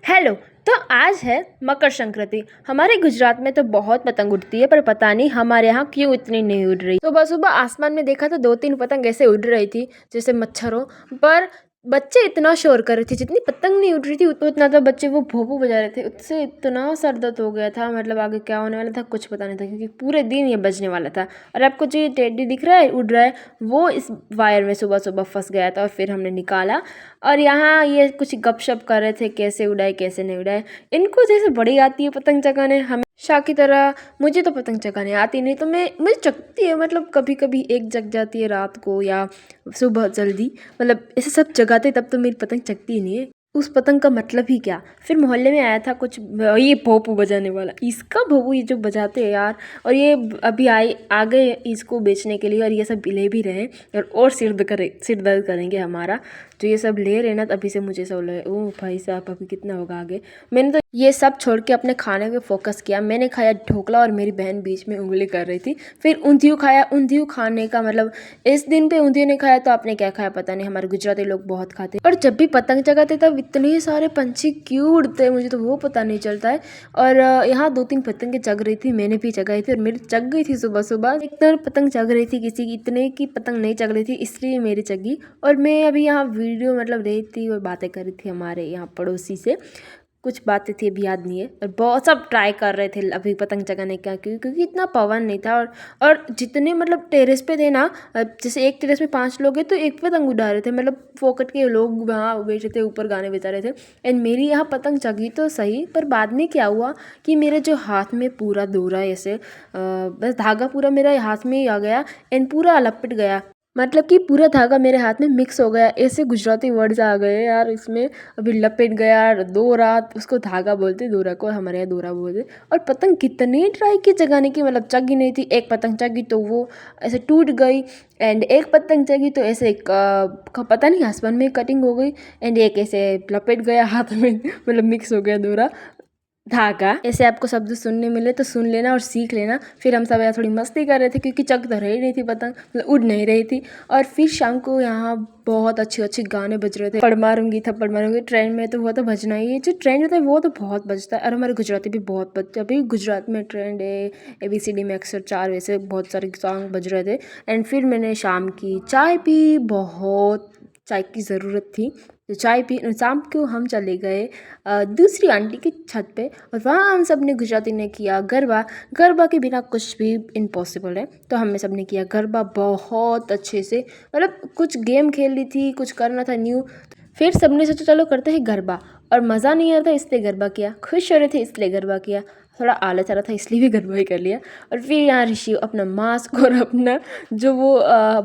Hello. तो आज है मकर संक्रांति। हमारे गुजरात में तो बहुत पतंग उड़ती है, पर पता नहीं हमारे यहाँ क्यों इतनी नहीं उड़ रही। सुबह सुबह आसमान में देखा तो 2-3 पतंग ऐसे उड़ रही थी जैसे मच्छरों, पर बच्चे इतना शोर कर रहे थे, जितनी पतंग नहीं उड़ रही थी उतना तो बच्चे वो भोंपू बजा रहे थे। उससे इतना सर दर्द हो गया था, मतलब आगे क्या होने वाला था कुछ पता नहीं था, क्योंकि पूरे दिन ये बजने वाला था। और आपको जो ये टेडी दिख रहा है उड़ रहा है, वो इस वायर में सुबह सुबह फंस गया था और फिर हमने निकाला। और यहाँ ये कुछ गपशप कर रहे थे, कैसे उड़ाए कैसे नहीं उड़ाए। इनको जैसे बड़ी आती है पतंग चगाने, हमेशा की तरह मुझे तो पतंग चगाने आती नहीं, तो मुझे चगती है। मतलब कभी कभी एक जग जाती है रात को या सुबह जल्दी, मतलब ऐसे सब जगाते तब तो मेरी पतंग चगती ही नहीं है। उस पतंग का मतलब ही क्या। फिर मोहल्ले में आया था कुछ ये भोंपू बजाने वाला, इसका भोंपू ये जो बजाते हैं यार। और ये अभी आ गए इसको बेचने के लिए, और ये सब ले भी रहे हैं और सिर दर्द करेंगे हमारा। जो ये सब ले रहे ना, तभी से मुझे सब लगे ओह भाई साहब अभी कितना होगा आगे। मैंने तो ये सब छोड़ के अपने खाने पे फोकस किया। मैंने खाया ढोकला और मेरी बहन बीच में उंगली कर रही थी। फिर ऊंधियू खाया। ऊंधियू खाने का मतलब इस दिन पे ऊंधियू नहीं खाया तो आपने क्या खाया पता नहीं। हमारे गुजराती लोग बहुत खाते हैं। और जब भी पतंग चगाते तब इतने सारे पंछी क्यों उड़ते हैं मुझे तो वो पता नहीं चलता है। और यहाँ 2-3 पतंगें चग रही थी, मैंने भी चगाई थी और मेरी चग गई थी सुबह सुबह। एक तो पतंग चग रही थी किसी की, इतने की पतंग नहीं चग रही थी इसलिए मेरी चगी। और मैं अभी यहाँ वीडियो मतलब रही थी और बातें कर रही थी हमारे यहाँ पड़ोसी से। कुछ बातें थी अभी याद नहीं है। और बहुत सब ट्राई कर रहे थे अभी पतंग चगाने का, क्योंकि इतना पवन नहीं था। और जितने मतलब टेरेस पे थे ना, जैसे एक टेरेस में 5 लोग हैं तो एक पतंग उड़ा रहे थे, मतलब फोकट के लोग वहाँ बैठे थे, ऊपर गाने बजा रहे थे। एंड मेरी यहाँ पतंग चगी तो सही, पर बाद में क्या हुआ कि मेरे जो हाथ में पूरा दौरा ऐसे बस धागा पूरा मेरा हाथ में ही आ गया एंड पूरा लपट गया। मतलब कि पूरा धागा मेरे हाथ में मिक्स हो गया। ऐसे गुजराती वर्ड्स आ गए यार इसमें। अभी लपेट गया, दोरा, उसको धागा बोलते, दोरा को हमारे यहाँ दोरा बोलते। और पतंग कितनी ट्राई की जगाने की, मतलब चगी नहीं थी। एक पतंग चगी तो वो ऐसे टूट गई, एंड एक पतंग चगी तो ऐसे पता नहीं आसमान में कटिंग हो गई, एंड एक ऐसे लपेट गया हाथ में मतलब मिक्स हो गया दोरा धागा। ऐसे आपको शब्द सुनने मिले तो सुन लेना और सीख लेना। फिर हम सब यहाँ थोड़ी मस्ती कर रहे थे, क्योंकि चग तो रही नहीं थी पतंग, मतलब उड़ नहीं रही थी। और फिर शाम को यहाँ बहुत अच्छे अच्छे गाने बज रहे थे, थप्पड़ मारूंगी थप्पड़ मारूंगी। ट्रेन में तो वो तो बजना ही है, जो ट्रेंड होता है वो तो बहुत बजता है। और हमारे गुजराती भी बहुत बजते हैं। अभी गुजरात में ट्रेंड है ABCD में अक्सर 4 वैसे बहुत सारे सॉन्ग बज रहे थे। एंड फिर मैंने शाम की चाय पी, बहुत चाय की ज़रूरत थी तो चाय पी। शाम को हम चले गए दूसरी आंटी की छत पे, और वहाँ हम सब ने गुजराती ने किया गरबा। गरबा के बिना कुछ भी इम्पॉसिबल है, तो हमने सब ने किया गरबा बहुत अच्छे से। मतलब कुछ गेम खेल ली थी, कुछ करना था न्यू। फिर सबने सोचा चलो करते हैं गरबा, और मज़ा नहीं आ रहा था इसलिए गरबा किया, खुश हो रहे थे इसलिए गरबा किया, थोड़ा आलस आ रहा था इसलिए भी गरबा ही कर लिया। और फिर यहाँ ऋषि अपना मास्क और अपना जो वो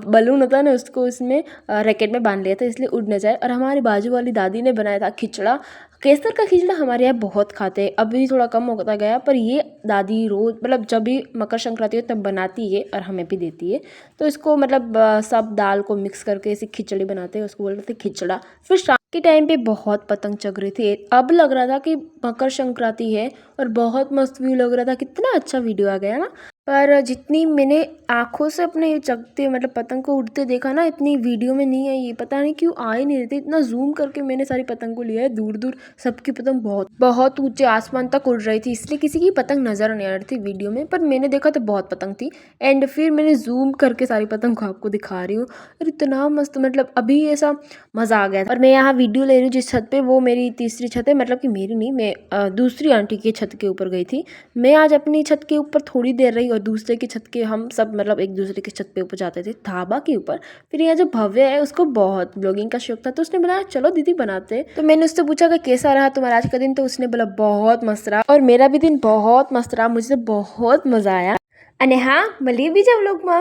बलून होता है ना, उसको उसमें रैकेट में बांध लिया था इसलिए उड़ न जाए। और हमारी बाजू वाली दादी ने बनाया था खिचड़ा। केसर का खिचड़ा हमारे यहाँ बहुत खाते हैं, अभी थोड़ा कम होता गया, पर ये दादी रोज़ मतलब जब भी मकर संक्रांति हो तब बनाती है और हमें भी देती है। तो इसको मतलब सब दाल को मिक्स करके ऐसी खिचड़ी बनाते हैं, उसको बोलते थे खिचड़ा। फिर शाम के टाइम पे बहुत पतंग चग रही थी। अब लग रहा था कि मकर संक्रांति है और बहुत मस्त व्यू लग रहा था। कितना अच्छा वीडियो आ गया ना। पर जितनी मैंने आँखों से अपने चगते मतलब पतंग को उड़ते देखा ना, इतनी वीडियो में नहीं है। ये पता नहीं क्यों आ ही नहीं रही थी। इतना जूम करके मैंने सारी पतंग को लिया है दूर दूर, सबकी पतंग बहुत बहुत ऊंचे आसमान तक उड़ रही थी, इसलिए किसी की पतंग नजर नहीं आ रही थी वीडियो में। पर मैंने देखा तो बहुत पतंग थी। एंड फिर मैंने जूम करके सारी पतंग को आपको दिखा रही हूँ। और इतना मस्त, मतलब अभी ऐसा मज़ा आ गया था। और मैं यहाँ वीडियो ले रही हूँ जिस छत पे, वो मेरी तीसरी छत है, मतलब कि मेरी नहीं, मैं दूसरी आंटी की छत के ऊपर गई थी। मैं आज अपनी छत के ऊपर थोड़ी देर रही और दूसरे की छत के हम सब मतलब एक दूसरे की छत पे ऊपर जाते थे ढाबा के ऊपर। फिर यहाँ जो भव्य है उसको बहुत ब्लॉगिंग का शौक था, तो उसने बोला चलो दीदी बनाते। तो मैंने उससे पूछा कि कैसा रहा तुम्हारा आज का दिन, तो उसने बोला बहुत मस्त रहा। और मेरा भी दिन बहुत मस्त रहा, मुझे तो बहुत मजा आया। अने हाँ, મળીએ બીજા વ્લોગમાં।